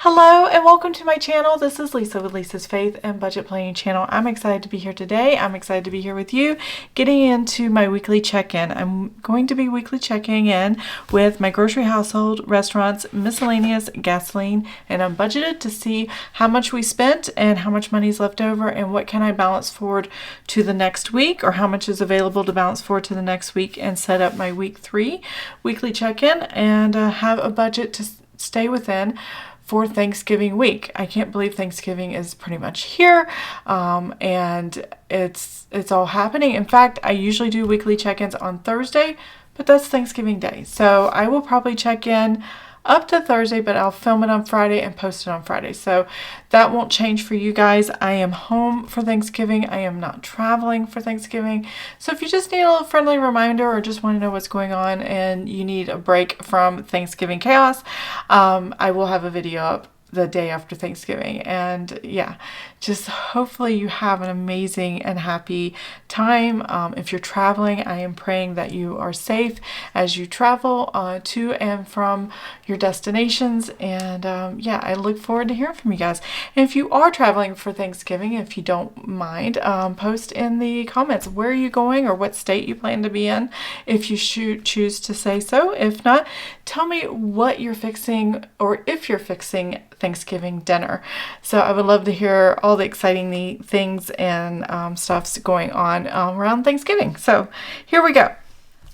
Hello and welcome to my channel. This is Lisa with Lisa's Faith and Budget Planning channel. I'm excited to be here today. I'm excited to be here with you, getting into my weekly check-in. I'm going to be weekly checking in with my grocery, household, restaurants, miscellaneous, gasoline, and I'm budgeted to see how much we spent and how much money is left over and what can I balance forward to the next week, or how much is available to balance forward to the next week, and set up my week 3 weekly check-in and have a budget to stay within for Thanksgiving week. I can't believe Thanksgiving is pretty much here, and it's all happening. In fact, I usually do weekly check-ins on Thursday, but that's Thanksgiving Day. So I will probably check in up to Thursday, but I'll film it on Friday and post it on Friday. So that won't change for you guys. I am home for Thanksgiving. I am not traveling for Thanksgiving. So if you just need a little friendly reminder or just want to know what's going on and you need a break from Thanksgiving chaos, I will have a video up the day after Thanksgiving. And yeah, just hopefully you have an amazing and happy time. If you're traveling, I am praying that you are safe as you travel to and from your destinations. And yeah, I look forward to hearing from you guys. And if you are traveling for Thanksgiving, if you don't mind, post in the comments where are you going or what state you plan to be in, if you choose to say so. If not, tell me what you're fixing or if you're fixing Thanksgiving dinner. So I would love to hear all the exciting things and stuffs going on around Thanksgiving. So here we go.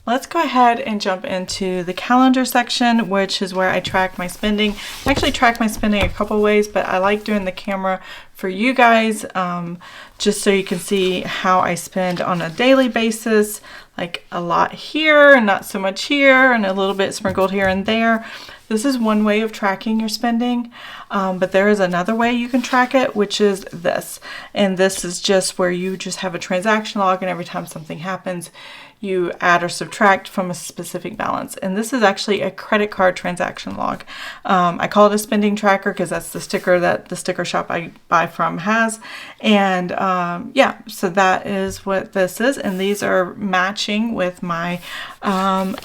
Let's go ahead and jump into the calendar section, which is where I track my spending. I actually track my spending a couple ways, but I like doing the camera for you guys, just so you can see how I spend on a daily basis, like a lot here and not so much here and a little bit sprinkled here and there. This is one way of tracking your spending, but there is another way you can track it, which is this. And this is just where you just have a transaction log, and every time something happens, you add or subtract from a specific balance. And this is actually a credit card transaction log. I call it a spending tracker because that's the sticker that the sticker shop I buy from has. And yeah, so that is what this is. And these are matching with my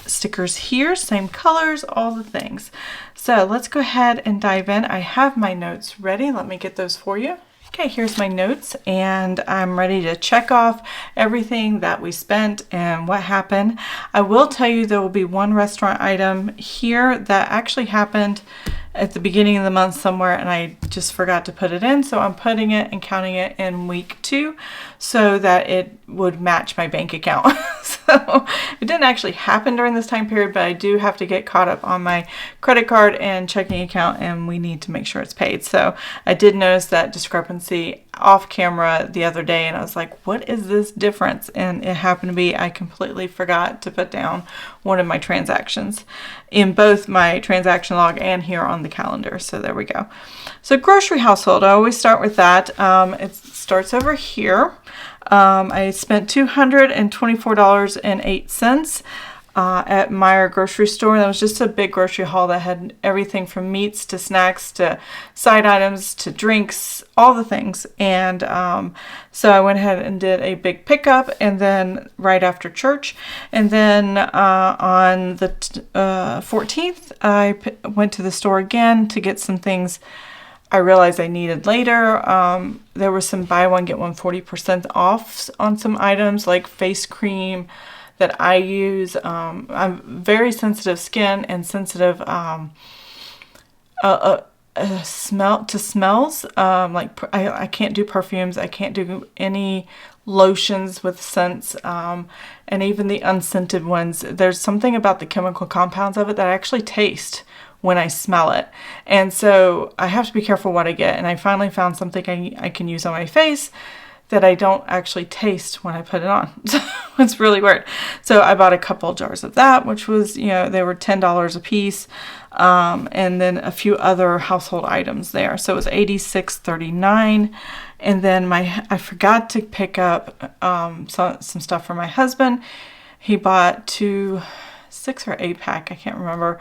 stickers here, same colors, all the things. So let's go ahead and dive in. I have my notes ready. Let me get those for you. Okay, here's my notes, and I'm ready to check off everything that we spent and what happened. I will tell you there will be one restaurant item here that actually happened at the beginning of the month somewhere, and I just forgot to put it in. So I'm putting it and counting it in week 2 so that it would match my bank account. So it didn't actually happen during this time period, but I do have to get caught up on my credit card and checking account, and we need to make sure it's paid. So I did notice that discrepancy off camera the other day, and I was like, what is this difference? And it happened to be I completely forgot to put down one of my transactions in both my transaction log and here on the calendar. So there we go. So grocery household, I always start with that. It starts over here. I spent $224.08 at Meyer grocery store. That was just a big grocery haul that had everything from meats to snacks to side items to drinks, all the things. And so I went ahead and did a big pickup, and then right after church, and then on the 14th I went to the store again to get some things I realized I needed later. There was some buy one get one 40% off on some items like face cream that I use. I'm very sensitive skin and sensitive smell to smells. Like I can't do perfumes. I can't do any lotions with scents, and even the unscented ones. There's something about the chemical compounds of it that I actually taste when I smell it. And so I have to be careful what I get. And I finally found something I can use on my face that I don't actually taste when I put it on. So it's really weird. So I bought a couple jars of that, which was, they were $10 a piece. And then a few other household items there. So it was $86.39. And then I forgot to pick up some stuff for my husband. He bought 2 6 or 8 pack, I can't remember,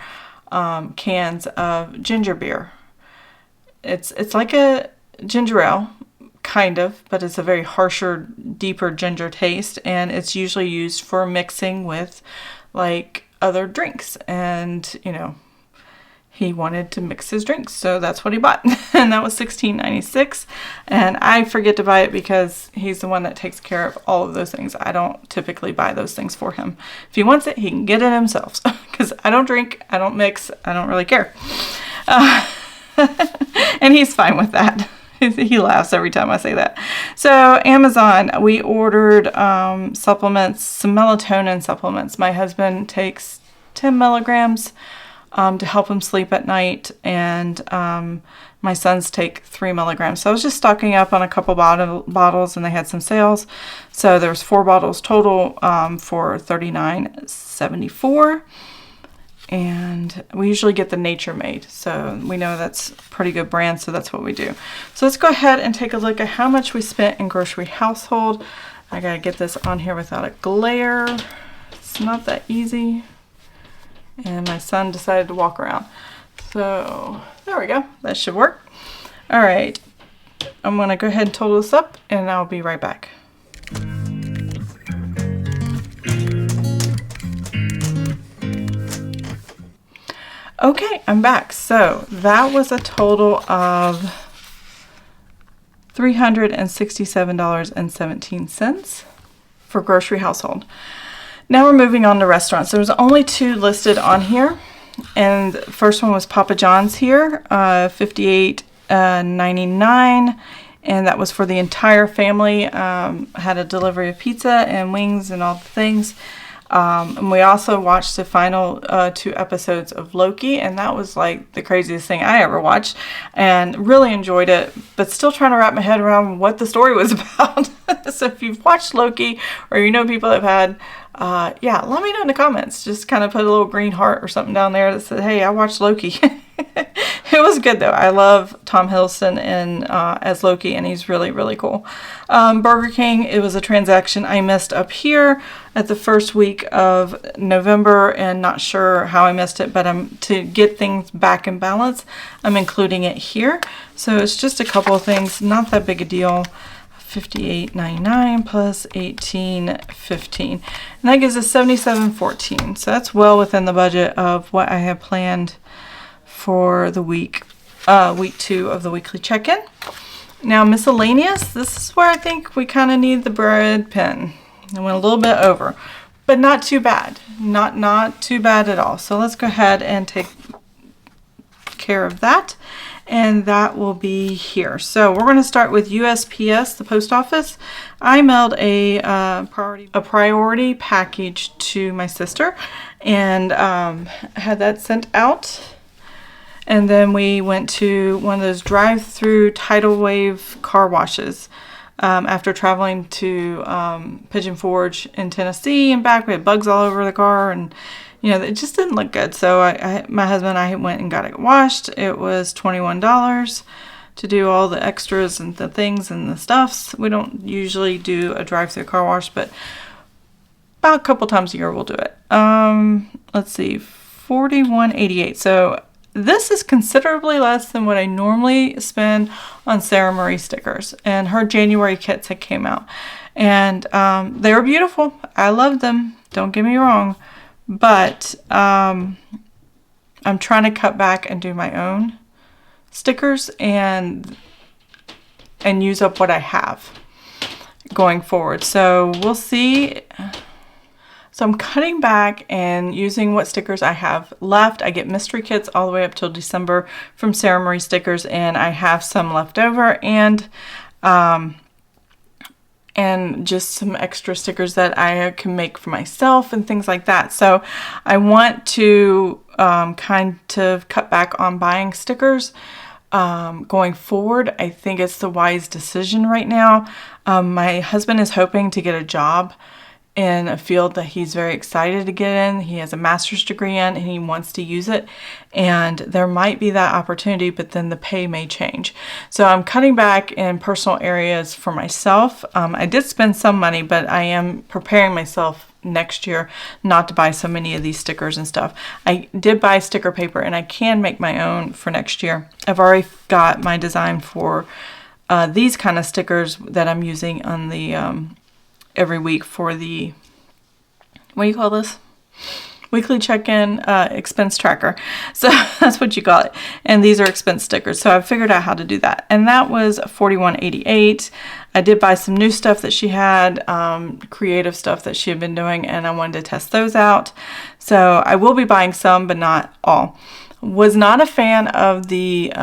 cans of ginger beer. It's like a ginger ale, kind of, but it's a very harsher, deeper ginger taste, and it's usually used for mixing with like other drinks. And he wanted to mix his drinks, so that's what he bought. And that was $16.96. And I forget to buy it because he's the one that takes care of all of those things. I don't typically buy those things for him. If he wants it, he can get it himself. Because I don't drink, I don't mix, I don't really care. And he's fine with that. He laughs every time I say that. So Amazon, we ordered supplements, some melatonin supplements. My husband takes 10 milligrams to help him sleep at night, and my sons take 3 milligrams. So I was just stocking up on a couple bottles, and they had some sales. So there was 4 bottles total for $39.74. And we usually get the Nature Made, so we know that's a pretty good brand, so that's what we do. So let's go ahead and take a look at how much we spent in grocery household. I gotta get this on here without a glare. It's not that easy. And my son decided to walk around. So there we go, that should work. All right, I'm gonna go ahead and total this up, and I'll be right back. Okay, I'm back. So that was a total of $367.17 for grocery household. Now we're moving on to restaurants. There was only 2 listed on here, and the first one was Papa John's here, $58.99, and that was for the entire family. Had a delivery of pizza and wings and all the things. And we also watched the final 2 episodes of Loki, and that was like the craziest thing I ever watched, and really enjoyed it, but still trying to wrap my head around what the story was about. So if you've watched Loki, or you know people that have had, yeah, let me know in the comments. Just kind of put a little green heart or something down there that said, hey, I watched Loki. It was good though. I love Tom Hiddleston as Loki, and he's really, really cool. Burger King, it was a transaction I missed up here at the first week of November, and not sure how I missed it, but to get things back in balance, I'm including it here. So it's just a couple of things, not that big a deal. $58.99 plus $18.15, and that gives us $77.14. So that's well within the budget of what I have planned for the week 2 of the weekly check-in. Now miscellaneous, this is where I think we kind of need the bread pin. I went a little bit over, but not too bad. Not too bad at all. So let's go ahead and take care of that, and that will be here. So we're going to start with USPS, the post office. I mailed a priority package to my sister, and had that sent out. And then we went to one of those drive-through tidal wave car washes. After traveling to Pigeon Forge in Tennessee and back, we had bugs all over the car, and it just didn't look good. So my husband and I went and got it washed. It was $21 to do all the extras and the things and the stuffs. We don't usually do a drive-through car wash, but about a couple times a year we'll do it. Let's see, $41.88. So this is considerably less than what I normally spend on Sara Marie stickers, and her January kits had came out, and they were beautiful. I loved them, don't get me wrong, but I'm trying to cut back and do my own stickers and use up what I have going forward. So we'll see. So I'm cutting back and using what stickers I have left. I get mystery kits all the way up till December from Sara Marie Stickers, and I have some left over, and just some extra stickers that I can make for myself and things like that. So I want to kind of cut back on buying stickers going forward. I think it's the wise decision right now. My husband is hoping to get a job in a field that he's very excited to get in. He has a master's degree in, and he wants to use it, and there might be that opportunity, but then the pay may change. So I'm cutting back in personal areas for myself. I did spend some money, but I am preparing myself next year not to buy so many of these stickers and stuff. I did buy sticker paper, and I can make my own for next year. I've already got my design for these kind of stickers that I'm using on the every week for the, what do you call this? weekly check-in expense tracker. So that's what you call it. And these are expense stickers. So I figured out how to do that. And that was $41.88. I did buy some new stuff that she had, creative stuff that she had been doing, and I wanted to test those out. So I will be buying some, but not all. Was not a fan of the,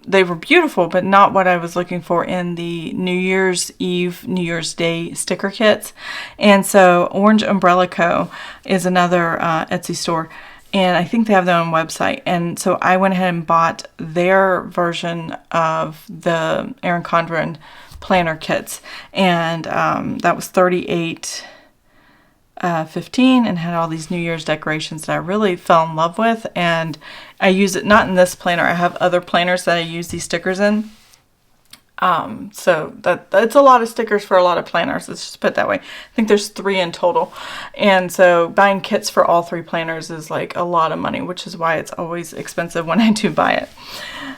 they were beautiful, but not what I was looking for in the New Year's Eve, New Year's Day sticker kits. And so Orange Umbrella Co. is another Etsy store, and I think they have their own website. And so I went ahead and bought their version of the Erin Condren planner kits, and that was $38.15, and had all these New Year's decorations that I really fell in love with. And I use it not in this planner. I have other planners that I use these stickers in. So that's a lot of stickers for a lot of planners. Let's just put it that way. I think there's 3 in total. And so buying kits for all 3 planners is like a lot of money, which is why it's always expensive when I do buy it.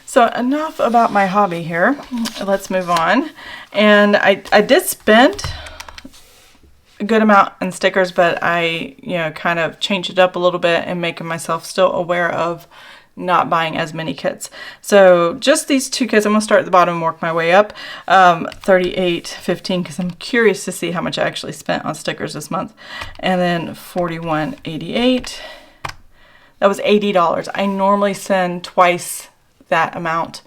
So enough about my hobby here. Let's move on. And I did spend a good amount in stickers, but I, kind of changed it up a little bit and making myself still aware of not buying as many kits. So just these 2 kits, I'm going to start at the bottom and work my way up. $38.15, because I'm curious to see how much I actually spent on stickers this month. And then $41.88. That was $80. I normally send twice that amount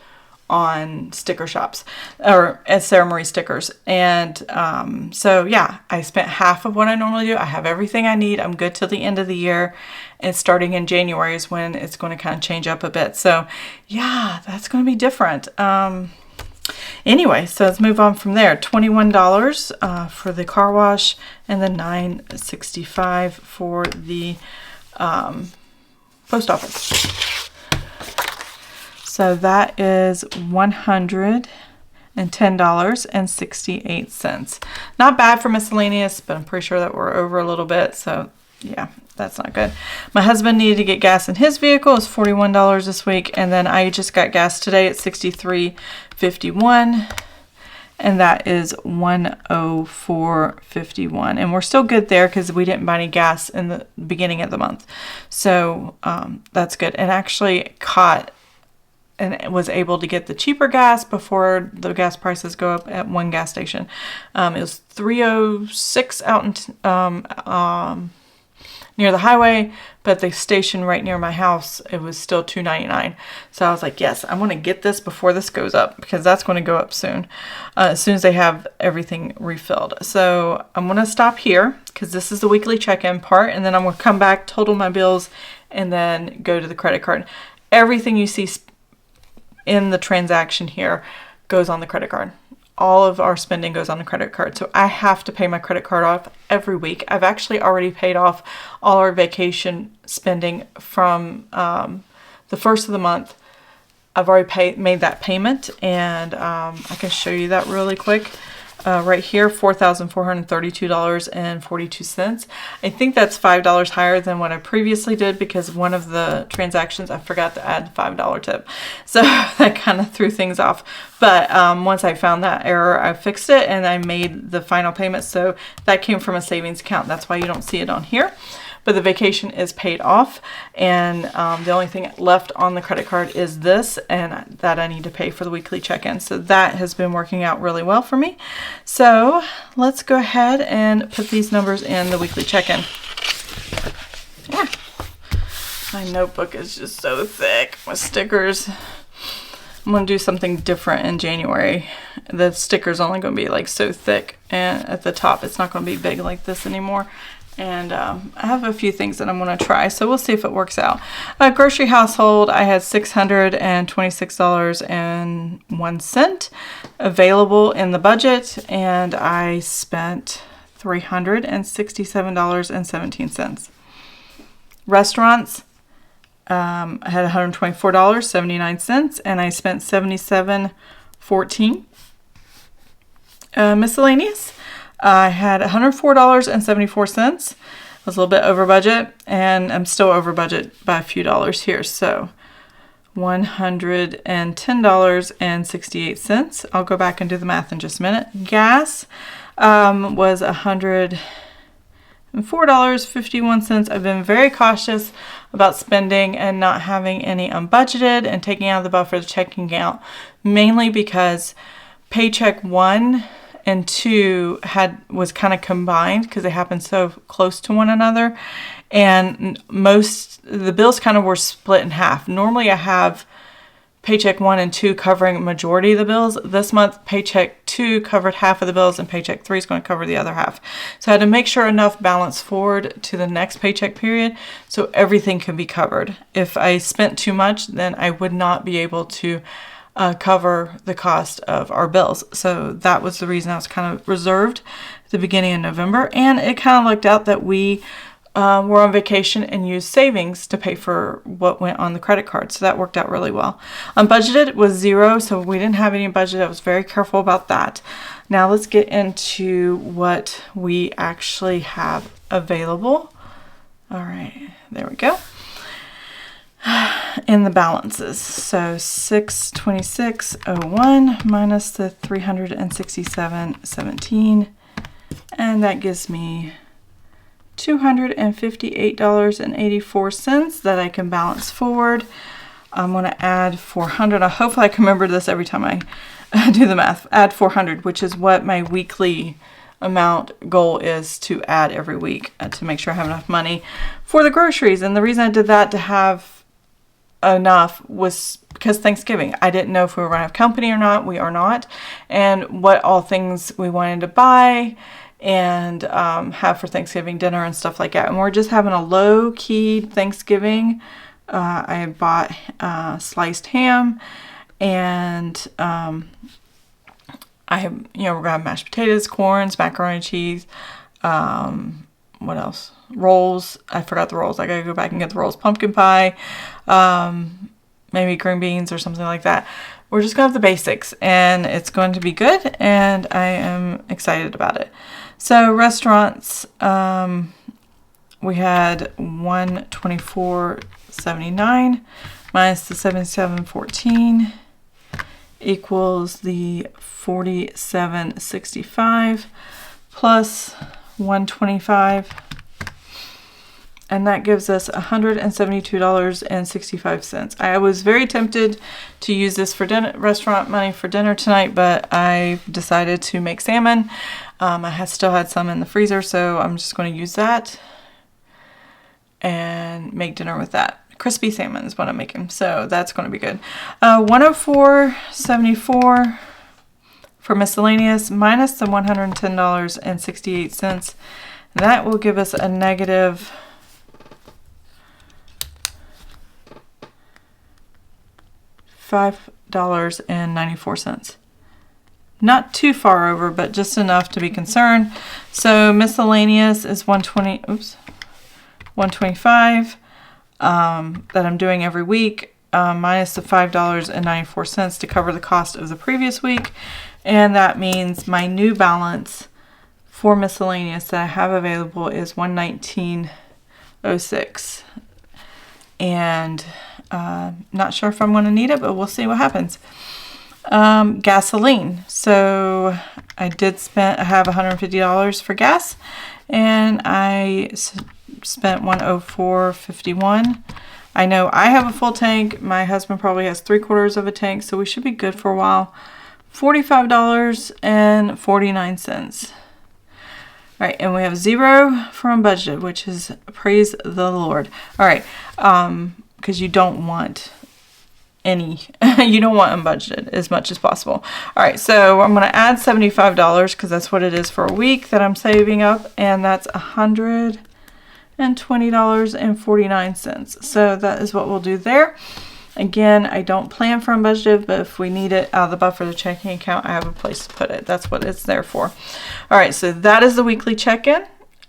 on sticker shops, or as Sara Marie stickers. And so yeah, I spent half of what I normally do. I have everything I need. I'm good till the end of the year, and starting in January is when it's going to kind of change up a bit. So yeah, that's going to be different. Anyway, so let's move on from there. $21 for the car wash, and then $9.65 for the post office. So that is $110.68. Not bad for miscellaneous, but I'm pretty sure that we're over a little bit. So yeah, that's not good. My husband needed to get gas in his vehicle. It's $41 this week. And then I just got gas today at $63.51. And that is $104.51. And we're still good there because we didn't buy any gas in the beginning of the month. So that's good. And actually caught and was able to get the cheaper gas before the gas prices go up at one gas station. It was $3.06 out in, near the highway, but the station right near my house, it was still $2.99. So I was like, yes, I want to get this before this goes up, because that's going to go up soon, as soon as they have everything refilled. So I'm going to stop here because this is the weekly check-in part, and then I'm going to come back, total my bills, and then go to the credit card. Everything you see in the transaction here goes on the credit card. All of our spending goes on the credit card. So I have to pay my credit card off every week. I've actually already paid off all our vacation spending from the first of the month. I've already made that payment, and I can show you that really quick. Right here, $4,432.42. I think that's $5 higher than what I previously did, because one of the transactions I forgot to add the $5 tip. So that kind of threw things off. But once I found that error, I fixed it and I made the final payment. So that came from a savings account. That's why you don't see it on here. But the vacation is paid off, and the only thing left on the credit card is this, and that I need to pay for the weekly check-in. So that has been working out really well for me. So let's go ahead and put these numbers in the weekly check-in. Yeah. My notebook is just so thick with stickers. I'm going to do something different in January. The sticker's only going to be like so thick, and at the top it's not going to be big like this anymore. And I have a few things that I'm going to try, so we'll see if it works out. Grocery household, I had $626.01 available in the budget, and I spent $367.17. Restaurants, I had $124.79, and I spent $77.14. Miscellaneous, I had $104.74. I was a little bit over budget, and I'm still over budget by a few dollars here. So $110.68. I'll go back and do the math in just a minute. Gas was and $4.51. I've been very cautious about spending and not having any unbudgeted and taking out the buffer the checking account, mainly because Paycheck 1 and 2 was kind of combined because they happened so close to one another, and the bills kind of were split in half. Normally I have Paycheck 1 and 2 covering a majority of the bills. This month, Paycheck 2 covered half of the bills and Paycheck 3 is going to cover the other half. So I had to make sure enough balance forward to the next paycheck period so everything can be covered. If I spent too much, then I would not be able to cover the cost of our bills. So that was the reason I was kind of reserved at the beginning of November. And it kind of looked out that we were on vacation and used savings to pay for what went on the credit card. So that worked out really well. Unbudgeted was $0, so we didn't have any budget. I was very careful about that. Now let's get into what we actually have available. All right, there we go. In the balances. So 626.01 minus the 367.17, and that gives me $258.84 that I can balance forward. I'm going to add 400. Hopefully I can remember this every time I do the math. Add 400, which is what my weekly amount goal is to add every week to make sure I have enough money for the groceries. And the reason I did that to have enough was because Thanksgiving. I didn't know if we were going to have company or not. We are not. And what all things we wanted to buy and have for Thanksgiving dinner and stuff like that. And we're just having a low-key Thanksgiving. I bought sliced ham, and I have, we're gonna have mashed potatoes, corns, macaroni and cheese. What else? Rolls. I forgot the rolls. I gotta go back and get the rolls. Pumpkin pie, maybe green beans or something like that. We're just gonna have the basics, and it's going to be good, and I am excited about it. So restaurants, we had $124.79 minus the $77.14 equals the $47.65 plus $125, and that gives us $172.65. I was very tempted to use this for restaurant money for dinner tonight, but I decided to make salmon. I still had some in the freezer, so I'm just going to use that and make dinner with that. Crispy salmon is what I'm making, so that's going to be good. $104.74 for miscellaneous minus the $110.68. That will give us a negative $5.94. Not too far over, but just enough to be concerned. So miscellaneous is $125 that I'm doing every week, minus the $5.94 to cover the cost of the previous week. And that means my new balance for miscellaneous that I have available is $119.06. And not sure if I'm going to need it, but we'll see what happens. Gasoline. So I have $150 for gas, and I spent $104.51. I know I have a full tank. My husband probably has 3/4 of a tank, so we should be good for a while. $45.49. All right, and we have $0 for unbudgeted, which is praise the Lord. All right, because you don't want you don't want unbudgeted as much as possible. All right, so I'm going to add $75 because that's what it is for a week that I'm saving up, and that's $120.49. So that is what we'll do there. Again, I don't plan for unbudgeted, but if we need it out of the buffer of the checking account, I have a place to put it. That's what it's there for. All right, so that is the weekly check-in,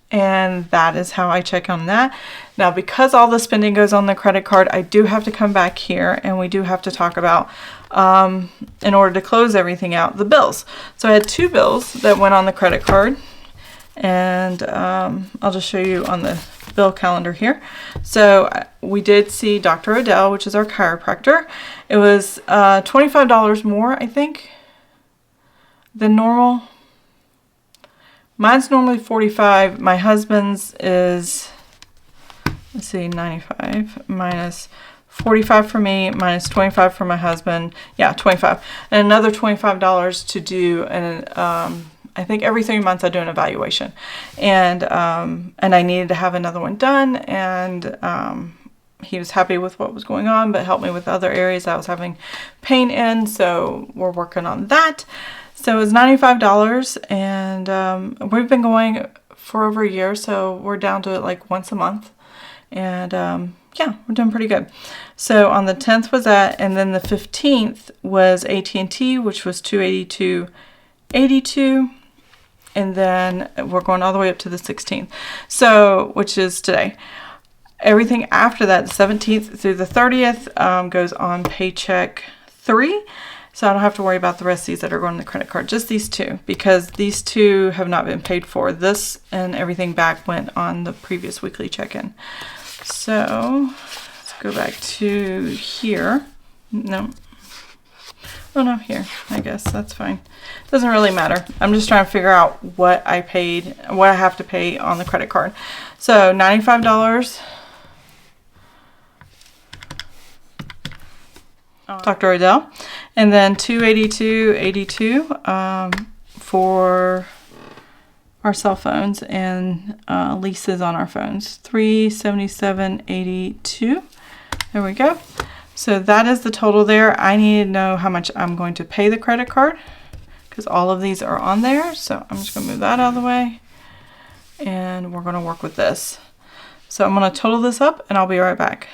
and that is how I check on that. Now, because all the spending goes on the credit card, I do have to come back here, and we do have to talk about, in order to close everything out, the bills. So I had 2 bills that went on the credit card, and I'll just show you on the bill calendar here. So we did see Dr. Odell, which is our chiropractor. It was $25 more, I think, than normal. Mine's normally $45. My husband's is, let's see, $95 minus $45 for me, minus $25 for my husband. Yeah, $25. And another $25 to do an I think every 3 months I do an evaluation, and I needed to have another one done, and he was happy with what was going on, but helped me with other areas I was having pain in, so we're working on that. So it was $95, and we've been going for over a year, so we're down to it like once a month, and yeah, we're doing pretty good. So on the 10th was that, and then the 15th was AT&T, which was $282.82. And then we're going all the way up to the 16th, so which is today. Everything after that, the 17th through the 30th, goes on Paycheck 3. So I don't have to worry about the rest of these that are going on the credit card. Just these two, because these two have not been paid for. This and everything back went on the previous weekly check-in. So let's go back to here. No. Oh no, here, I guess that's fine. Doesn't really matter. I'm just trying to figure out what I paid, what I have to pay on the credit card. So $95. Dr. Odell. And then $282.82 for our cell phones and leases on our phones. $377.82. There we go. So that is the total there. I need to know how much I'm going to pay the credit card, because all of these are on there. So I'm just going to move that out of the way, and we're going to work with this. So I'm going to total this up, and I'll be right back.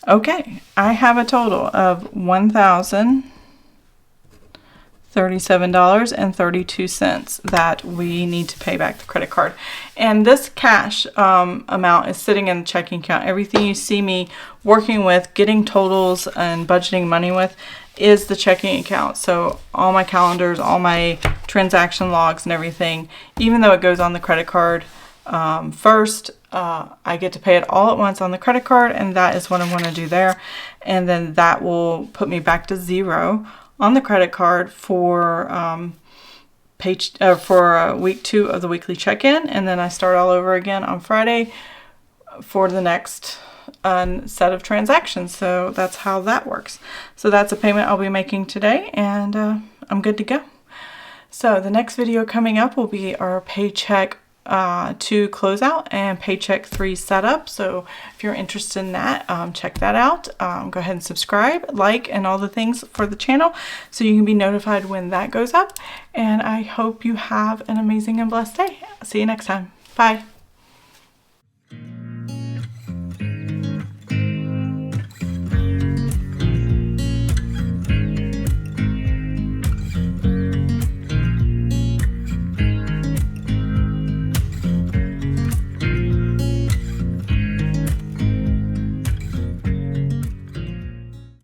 Okay, I have a total of $1,037.32 that we need to pay back the credit card. And this cash amount is sitting in the checking account. Everything you see me working with, getting totals and budgeting money with, is the checking account. So all my calendars, all my transaction logs and everything, even though it goes on the credit card first, I get to pay it all at once on the credit card, and that is what I'm going to do there. And then that will put me back to zero on the credit card for week 2 of the weekly check-in, and then I start all over again on Friday for the next set of transactions. So that's how that works. So that's a payment I'll be making today, and I'm good to go. So the next video coming up will be our Paycheck 2 closeout and Paycheck 3 setup. So if you're interested in that, check that out. Go ahead and subscribe, like, and all the things for the channel so you can be notified when that goes up. And I hope you have an amazing and blessed day. See you next time. Bye.